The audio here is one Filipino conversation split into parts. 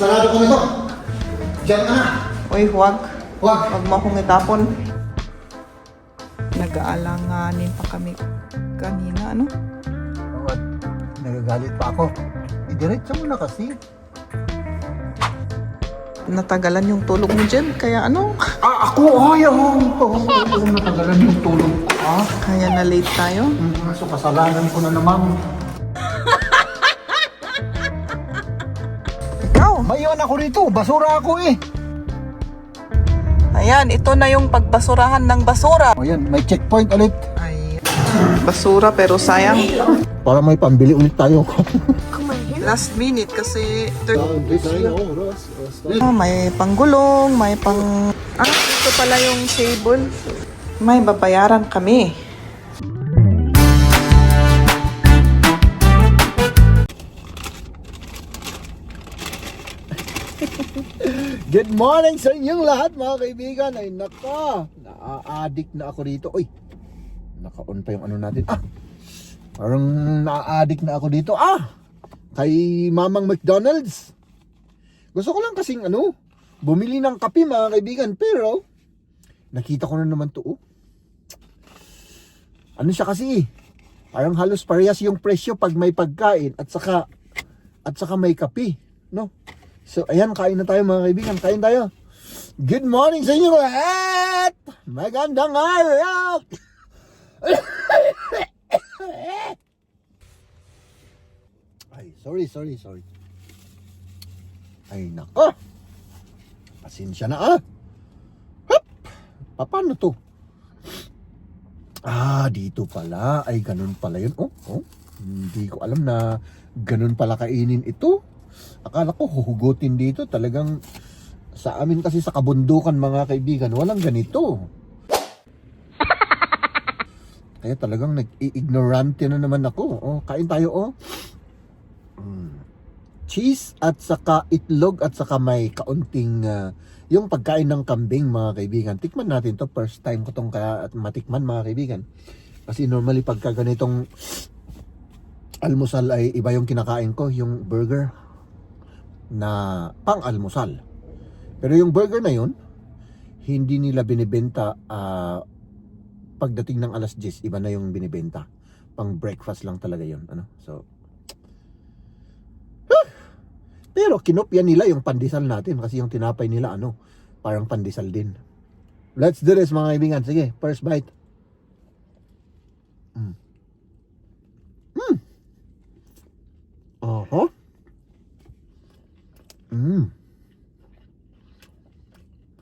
Sarado ko nito. Diyan ka na. Uy, huwag. Huwag. Huwag mo akong itapon. Nag-aalanganin pa kami kanina, ano? At nagagalit pa ako. Idiretso mo na kasi. Natagalan yung tulog mo dyan, kaya ano? Ako ayaw. Natagalan yung tulog ko. Kaya na late tayo. So kasalanan ko na naman. Ikaw. Mayon ako rito. Basura ako eh. Ayan, ito na yung pagbasurahan ng basura. O yan, may checkpoint ulit. Ay, basura pero sayang. Para may pambili ulit tayo. Last minute kasi may panggulong, may pang... ito pala yung table. May babayaran kami. Good morning sa inyong lahat mga kaibigan. Ay naka, naa-addict na ako dito. Uy, naka-on pa yung ano natin. Parang naa-addict na ako dito. Kay Mamang McDonald's. Gusto ko lang kasing bumili ng kape mga kaibigan. Pero, nakita ko na naman to. Ano siya kasi? Parang halos parehas yung presyo pag may pagkain at saka may kape. No? So, ayan, kain na tayo mga kaibigan. Kain tayo. Good morning sa inyo lahat! Magandang araw! Ay, sorry. Ay, nako. Pasensya na Hup! Paano to? Dito pala. Ay, ganun pala yun. Hindi ko alam na ganun pala kainin ito. Akala ko huhugutin dito. Talagang sa amin kasi sa kabundukan mga kaibigan, walang ganito. Kaya talagang nag-i-ignorante na naman ako. Kain tayo cheese at saka itlog at saka may kaunting yung pagkain ng kambing mga kaibigan. Tikman natin to. First time ko tong matikman mga kaibigan. Kasi normally pagka ganitong almusal ay iba yung kinakain ko. Yung burger na pang-almusal. Pero yung burger na yun, hindi nila binibenta pagdating ng alas 10. Iba na yung binibenta. Pang breakfast lang talaga yun. So, pero kinopya nila yung pandesal natin kasi yung tinapay nila parang pandesal din. Let's do this mga kaibigan. Sige, first bite.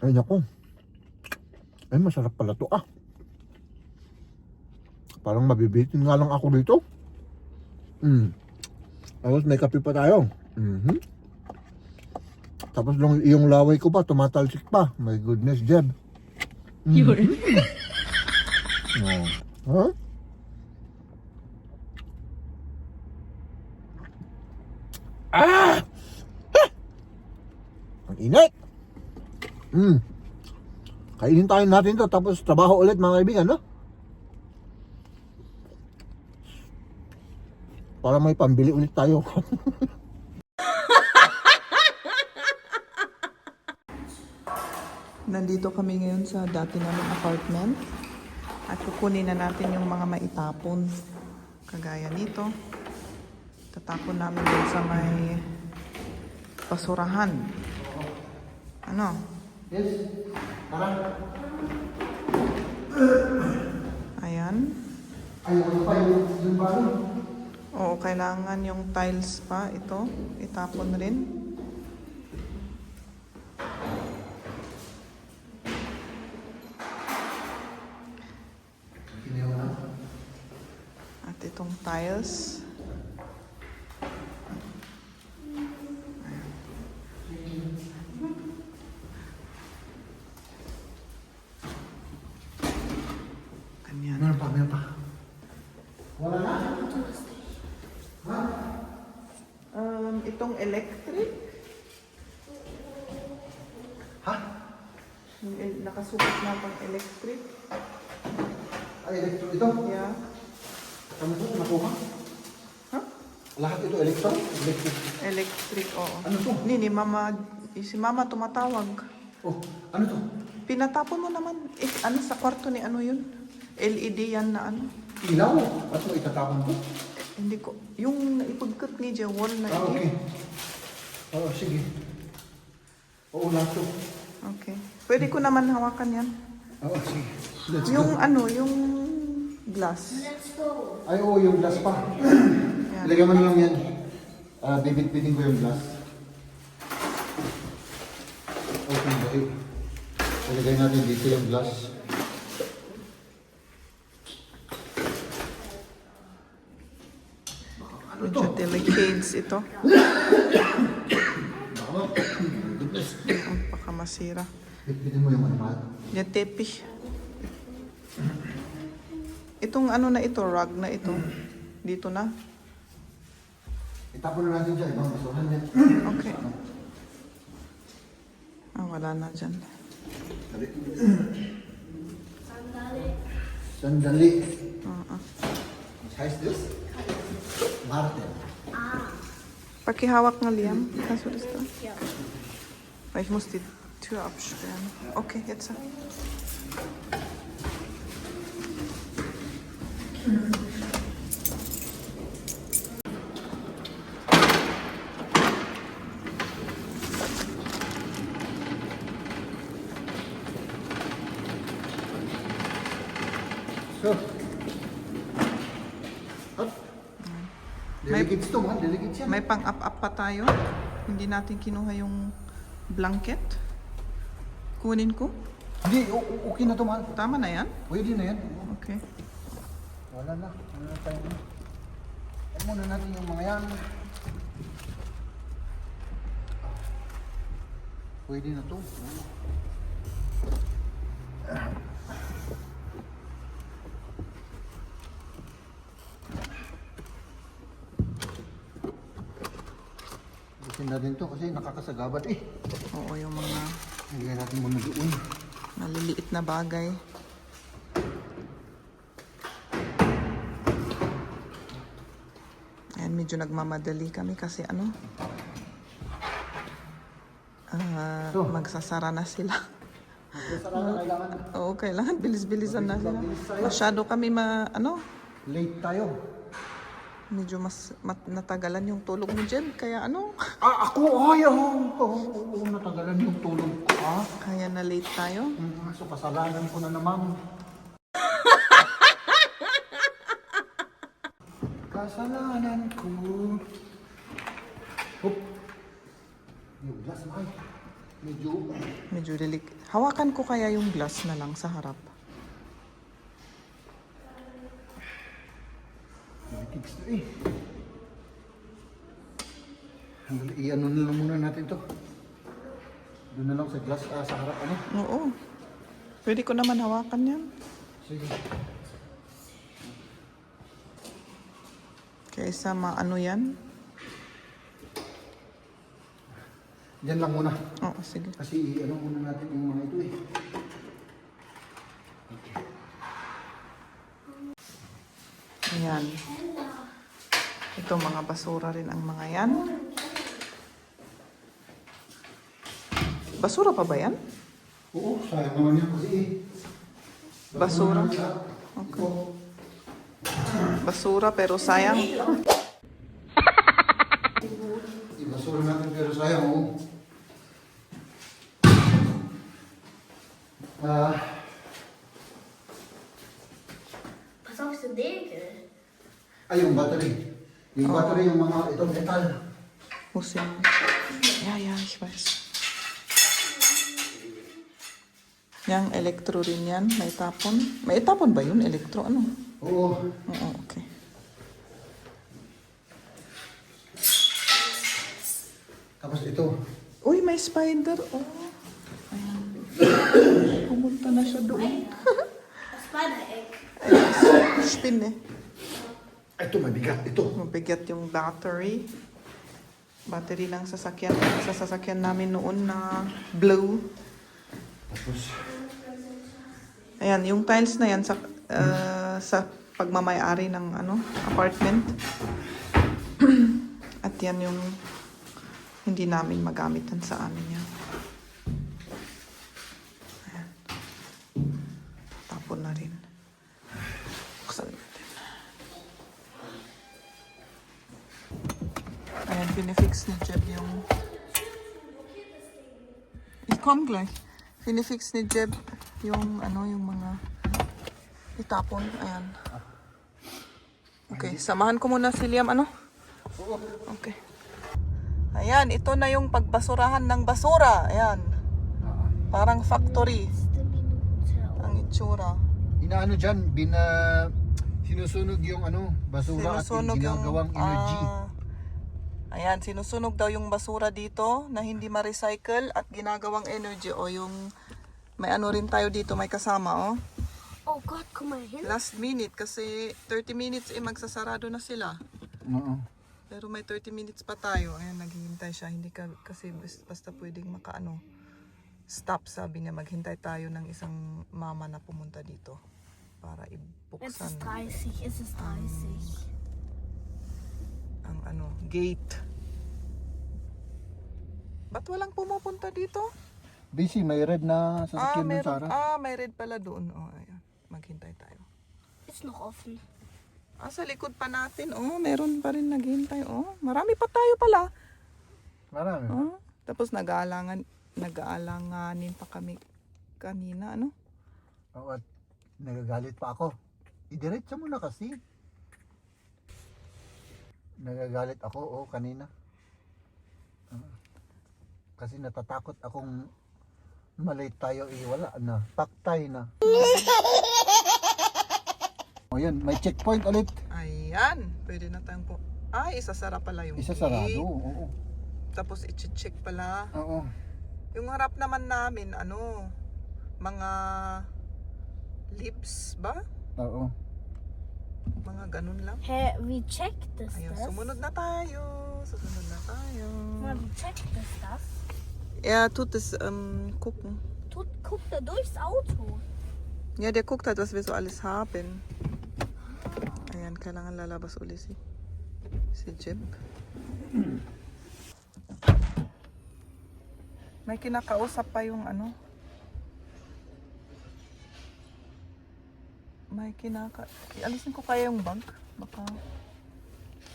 Ay naku. Ay masarap pala to Parang mabibitin nga lang ako dito. Tapos may kape pa tayo. Tapos yung laway ko pa, tumatalsik pa. My goodness, Jeb. Ang init. Kainin tayo natin to. Tapos trabaho ulit mga kaibigan, no? Para may pambili ulit tayo. Nandito kami ngayon sa dati naming apartment. At kukunin na natin yung mga maitapon. Kagaya nito. Tatapon namin din sa may basurahan. Yes. Tara. Ayan. Ayun pa yung balo. Oo, kailangan yung tiles pa. Ito, itapon rin. At itong tiles. Ganyan. Meron pa. Wala na? Itong electric. Yung nakasukat na pang electric. Ay, electro ito? Yeah. Ano po? Nakuha? Lahat ito electric. Electric, oo. Ano to? Nini, mama, si mama tumatawag. Oh, ano to? Pinatapon mo naman. Ano sa kwarto ni ano yun? LED yan na ano? Ilaw. Ano itatapon ko? Hindi ko. Yung naipagkat ni Jay, wall na Ah, okay. Oo, sige. Oo, lahat to. Okay. Pwede ko naman hawakan yan. Oo, sige. Let's Yung go. ano, yung glass. Ay, oo, yung glass pa. Yan. Ilagay mo na lang yan. Bibit-bitin ko yung glass. Okay, okay. Ilagay natin dito yung glass. Medyo delicates ito. Baka masira. Bit-bitin mo yung animal. Yan, tepi. Itong ano na ito, rug na ito. Dito na. Itapon na natin dyan. Ibang basuhan yan. Okay. Ah, wala na dyan. Dali. Sandali. Size this? Martin. Pakihawak nga Liam. Kannst du das da? Ja. Weil ich muss die Tür absperren. Okay, jetzt. So. Hop. Delegates to, man. Delegates yan. May pang-up-up pa tayo. Hindi natin kinuha yung blanket. Kunin ko. Hindi, okay na to, man. Tama na yan? Pwede na yan. Okay. Wala na. Wala na tayo. Huwag muna natin yung mga yan. Pwede na to. Busin natin to kasi nakakasagabad eh. Oo, yung mga Nagigay natin muna doon. maliliit na bagay. Ayan, medyo nagmamadali kami kasi ano, So. magsasara na sila. Masara na kailangan. Oo, kailangan bilis-bilisan na sila. Masyado kami Late tayo. medyo mas natagalan yung tulog mo dyan. Kaya ano, Ako, ay, oo, natagalan yung tulog ko, ah. kaya na late tayo. So, kasalanan ko na naman. Kasalanan ko. Hop. Yung glass, man. Medyo. Medyo hawakan ko kaya yung glass na lang sa harap. Natigs na eh. I-ano na lang muna natin to. Doon na lang sa glass, sa harap, ano? Oo. Pwede ko naman hawakan yan. Sige. Kaysa maano yan. Diyan lang muna. Oo, sige. Kasi ano muna natin yung mga ito eh. Ayan. Ito, mga basura rin ang mga yan. Basura pa ba yan? Oo, sayang naman yan kasi eh. Basura? Okay. Okay. Basura pero sayang. Basura natin pero sayang, oh. Pass auf den Deckel. Ay, yung battery. Yung battery, yung mga itong metal. Musim. Ja, ja, ich weiß. Yang elektro rin yan. May tapon. May tapon ba yun? Elektro ano? Oo. Oo, okay. Tapos ito. Uy, may spider. Oh. Ayan. Pumunta na siya doon. Das Spider-Egg. Ay, spin eh. Ito, mabigat. Ito. Mabigat yung battery. Battery ng sasakyan. Sa sasakyan namin noon na blue. Tapos, Ayan, yung tiles na yan sa pagmamayari ng apartment. At yan yung hindi namin magamitan sa amin yan. Ayan. Tapon na rin. Buksan natin. Ayan, pinifix ni Jeb yung... Komm gleich. Pinifix ni Jeb yung ano, yung mga itapon. Ayan. Okay, samahan ko muna si Liam, ano? Okay. Ayan, ito na yung pagbasurahan ng basura. Ayan. Parang factory ang itsura. Inaano dyan, sinusunog yung ano, basura Sinusunog at ginagawang energy. Ayan, sinusunog daw yung basura dito na hindi ma-recycle at ginagawang energy. O yung, may ano rin tayo dito, may kasama, oh. Oh Gott, guck mal hin. Last minute kasi 30 minutes magsasarado na sila. Oo. Pero may 30 minutes pa tayo. Ayan, naghihintay siya. Hindi ka, kasi basta pwedeng makaano. Stop, sabi niya. Maghintay tayo ng isang mama na pumunta dito. Para Es ibuksan ist 30, es ist 30. ang ano, gate. Ba't walang pumupunta dito? Busy, may red na sasakyan ng meron. Sarah. May red pala doon. Oh, ayan. Maghintay tayo. Ist noch offen. Sa likod pa natin. Oh, meron pa rin naghintay. Oh, marami pa tayo pala. Marami. Oh, tapos nag-aalanganin pa kami kanina, ano? Oo, at nagagalit pa ako. Idiretso mo na kasi. Nagagalit ako, kanina. Kasi natatakot akong malate tayo, wala na. Paktay na. O yan, may checkpoint ulit. Ayan, pwede na tayong po. Ay, isasara pala yung Isa gate. sarado, oo. Tapos i-check pala. Oo. Yung harap naman namin, ano, mga lips ba? Oo. Mga ganun lang. Hä, wie checkt es Ayan, das? sumunod na tayo. Susunod na tayo. Mal, wie checkt es das? Er tut es gucken. Guckt er durchs Auto. Ja, der guckt halt, was wir so alles haben. Ayan, kailangan lalabas uli si Jeb. May kinakausap pa yung ano. Alisin ko kaya yung bag. Baka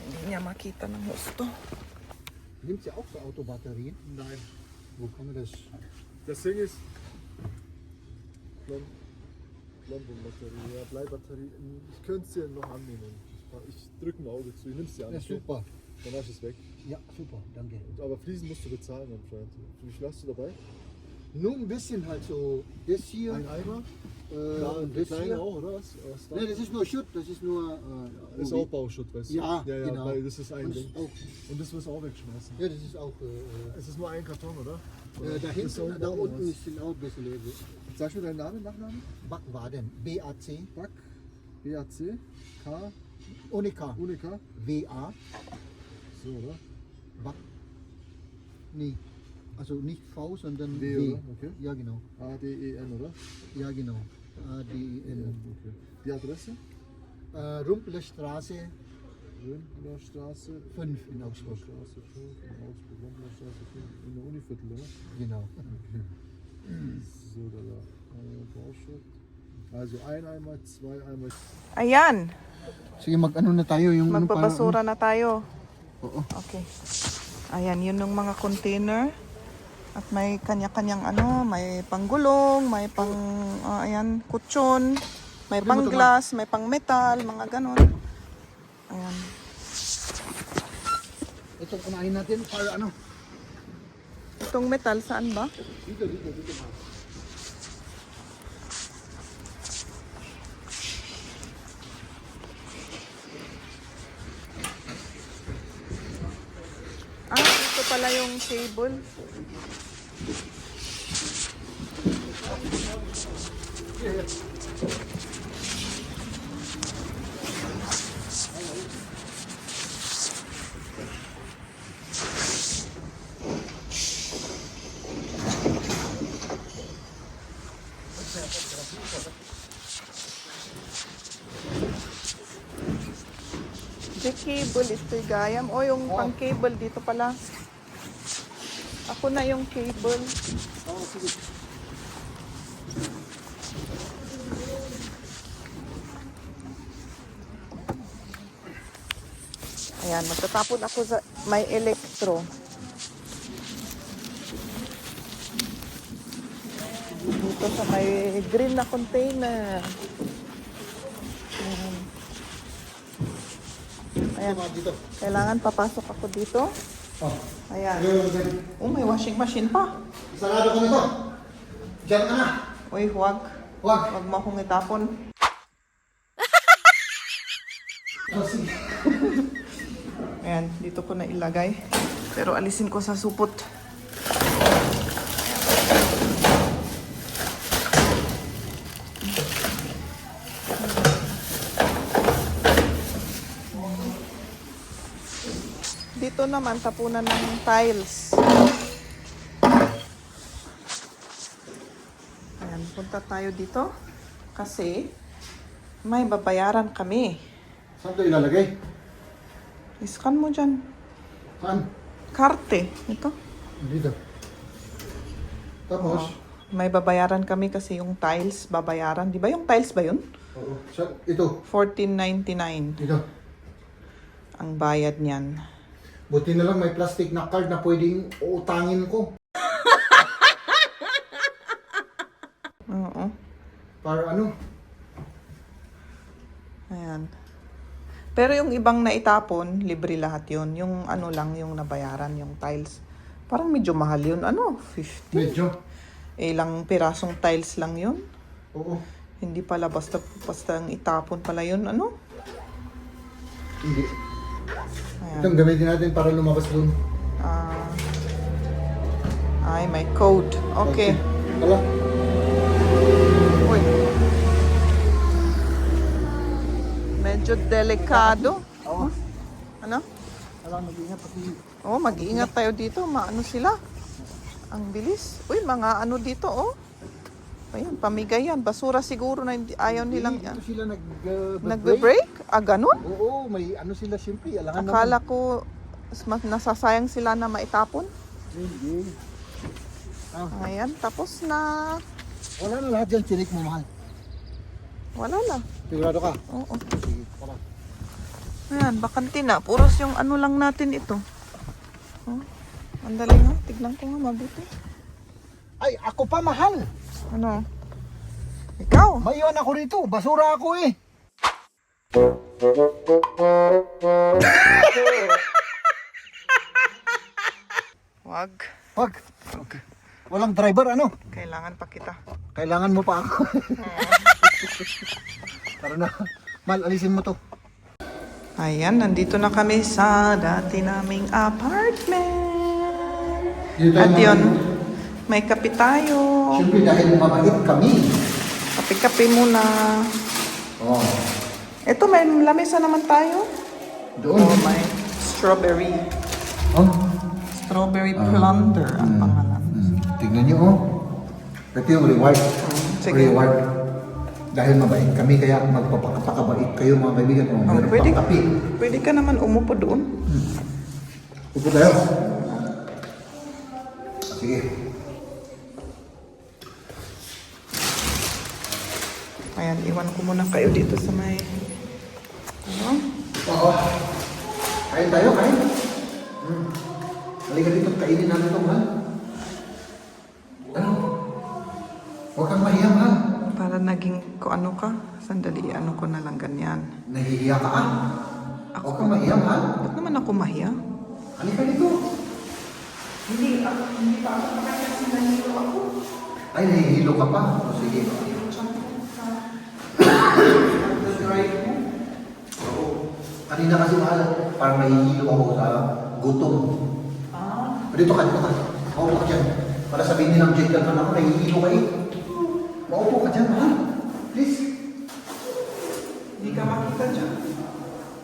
hindi niya makita ng husto. Nimmt sie auch so Autobatterien? Nein, Wo kann man das? das Ding ist Lampenbatterie, ja, Bleibatterie. Ich könnte es dir noch annehmen. Ich drücke ein Auge zu, ich nehme es dir an. Ja, okay? super. Dann ist es weg. Ja, super, danke. Aber Fliesen musst du bezahlen, mein Freund. Wie viel hast du dabei? Nur ein bisschen halt so. Das hier. Ein Eimer? Ja, und der das kleine hier. auch, oder was? Was da? Ne, das ist nur Schutt, das ist nur. ist auch Bauschutt, weißt du? Ja, ja, genau. weil das ist ein Und, Ding. auch, Und das wirst du auch wegschmeißen. ja, das ist auch. Es ist nur ein Karton, oder? Da Das ist hinten, auch da Baum, unten was? ist auch ein bisschen leer. Sagst du deinen Namen, Nachnamen? Backwaden. BAC. Back, BAC, K, Ohne K. ohne K. WA. So, oder? Back. Nee. Also nicht V, sondern W, W. oder? Okay. Ja, genau. A-D-E-N, oder? Ja, genau. ADN. Okay. Die Adresse? Rumpler Straße Röntgenstraße 5 in Augsburg. Straße 5 in Augsburg, Röntgenstraße 5 in der Univiertel, oder? Genau. So, da. Bauschutt. Also ein Eimer, zwei Eimer. Ayan, Sige, mag-ano na tayo yung ano, magbabasura na tayo. Oo. Okay. Ayan, yun yung mga container. At may kanya-kanyang ano, may panggulong, may pang, ayan, kutsyon, may pang glass, may pang metal, mga ganon. Ayan. Ito, unahin natin para ano? Itong metal, saan ba? Dito. Ito pala yung table. Jack, cable ito gayam. O yung pang cable dito pala. Ako na yung cable. Oo, sige. Ayan, magtatapon ako sa may electro. Dito sa may green na container. Ayan. Ayan. Dito. Kailangan papasok ako dito. Oh. Ayan. Oh, may washing machine pa. Isarado ko nito. Diyan ka na. Uy, huwag. Wag. Huwag mo akong itapon. Oh, sige. Ayan, dito ko na ilagay. Pero alisin ko sa supot. Dito naman, tapunan ng tiles. Ayan, punta tayo dito. Kasi, may babayaran kami. Saan ito ilalagay? Iskan mo dyan. Saan? Karte. Ito. Dito. Tapos? May babayaran kami kasi yung tiles babayaran. Di ba yung tiles ba yun? Oo. Ito. $14.99 Dito. ang bayad niyan. Buti na lang may plastic na card na pwedeng uutangin ko. Oo. Para ano? Ayan. Pero yung ibang naitapon, libre lahat yun. Yung ano lang, yung nabayaran, yung tiles. Parang medyo mahal yun. Ano? 50? Medyo. Ilang pirasong tiles lang yun. Oo. Hindi pala basta ang itapon pala yun. Ano? Hindi. Ayan. Itong gamitin natin para lumabas dun. Ay, may code. Okay. Wala. Uy. Medyo delikado. Oo. Ano? Wala, mag-ingat pati. Oh, mag-iingat tayo dito. Maano sila? Ang bilis. Uy, mga ano dito, oh. Ayan, pamigay yan. Basura siguro na hindi, ayaw nilang yan. Dito sila Nagbe-break? Ah, ganun? Oo, may ano sila siyempre. Alangan Akala ko nasasayang sila na maitapon. Hindi. Ayan, tapos na. Wala na lahat dyan. Chinik mo, mahal. Wala na. Sigurado ka? Oo. Sige, tara. Ayan, bakante na. Puros yung ano lang natin ito. Oh, ang dali nga. Tignan ko nga mabuti. Ay, ako pa, mahal. Ano? Ikaw? Maiwan ako rito. Basura ako eh. Wag. Wag. Okay. Walang driver, ano? Kailangan pa kita. Kailangan mo pa ako. Tara na. Mal, alisin mo to. Ayan, nandito na kami sa dati naming apartment. Dito At na- yun, may kape tayo. Siyempre dahil mabait kami. Kape-kape muna. Oh. Ito, may lamesa naman tayo. Doon. Oh, may strawberry. Oh. Strawberry plunder ang pangalan. Tignan nyo, oh. Ito yung reward. Sige. Reward. Dahil mabait kami, kaya magpapakabait kayo mga kaibigan. Oh, meron Pwede, pang kape. pwede ka naman umupo doon. Upo tayo. Sige. Ayan, iwan ko muna kayo dito sa may... Ano? Oo. Kain tayo, kain. Halika dito, kainin namin ito, mahal. Ano? Huwag kang mahiya, mahal. Para naging kung ano ka. Sandali, ano ko na lang ganyan. Nahihiya ka, ah. Huwag kang mahiya, mahal. Ba't naman ako mahiya? Halika dito. Hindi pa ako kasi nahilo ako. Ay, nahihilo ka pa. O, sige. Oo. Kanina kasi mahal, parang nahihilo ako sa gutom. Dito ka, dito ka. Maupo ka dyan. Para sabihin nilang Jake Galvan ako, nahihilo ka eh. Maupo ka dyan, mahal. Please. Hindi ka makita dyan.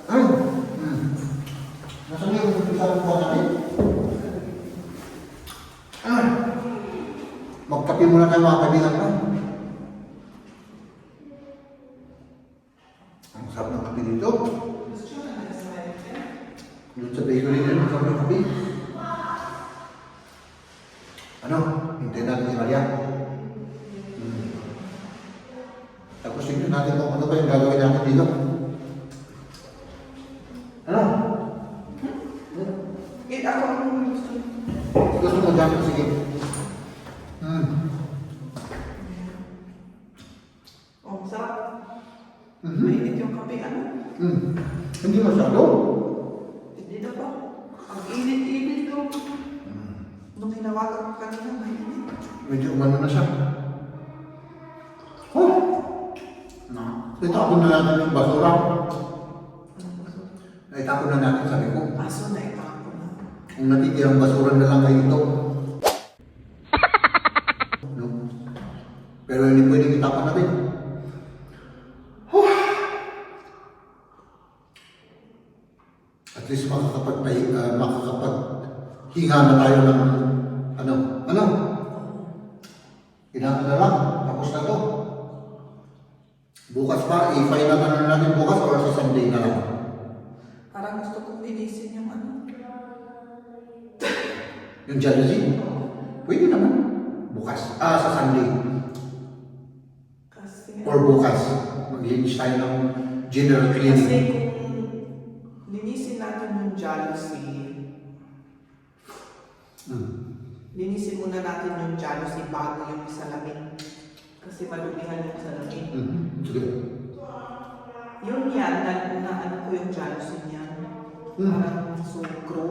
Ano? Nasaan yung umpisa ng buwan natin? Magkape muna tayo mga kaibigan ko. Ang sarap ng kape dito. Ano? Hintayin natin si Maria. Tapos tingnan natin kung ano pa yung gagawin natin dito. Ano? Ako ang gusto. Gusto mo dyan? Sige. Oh, sarap. Mainit yung kape, ano? Hindi masyado. Hindi na ba? Ang init-init ko. Nung hinawakan ko kanina, mainit. Medyo umano na siya. Oh! No. Itapon na natin yung basura. Itapon na natin, sabi ko. Aso na itapon na. Kung natitirang basura na lang kayo ito. No? Pero hindi pwedeng itapon natin. At least makakapaghinga na tayo ng ano? Kailangan na lang. Tapos na to. Bukas pa, i-final na natin bukas or sa Sunday na lang. Parang gusto kong linisin yung ano. Yung jealousy? Pwede naman. Bukas. Sa Sunday. Kasi, Or bukas. Maglinis tayo ng general kasi cleaning. kung linisin natin yung jealousy, linisin muna natin yung jealousy bago yung salamin. Kasi malumihan yung salamin. Sige. Yun yan, na ano ko yung jealousy niya. Parang sugro.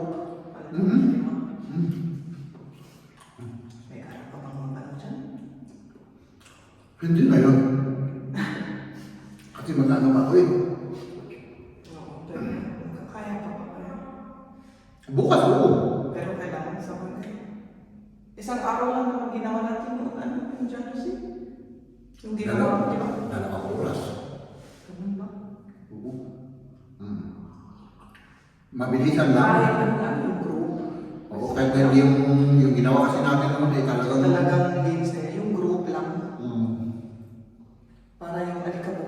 May ano pa bang ano dyan? Hindi na yun. Kasi magkano ako eh. Oo, pero kaya pa ba kaya? Bukas oo. Pero kailangan sa bagay. Isang araw lang naman ginawa natin yung ano, yung jealousy. Yung ginawa ko, di ba? Dalawang oras. Ganun ba? Oo. Mabilisan lang. Kaya lang lang yung group. Oo, kahit hindi yung ginawa kasi natin naman ay talagang... Talagang linis na yung group lang. Mm. Para yung alikabok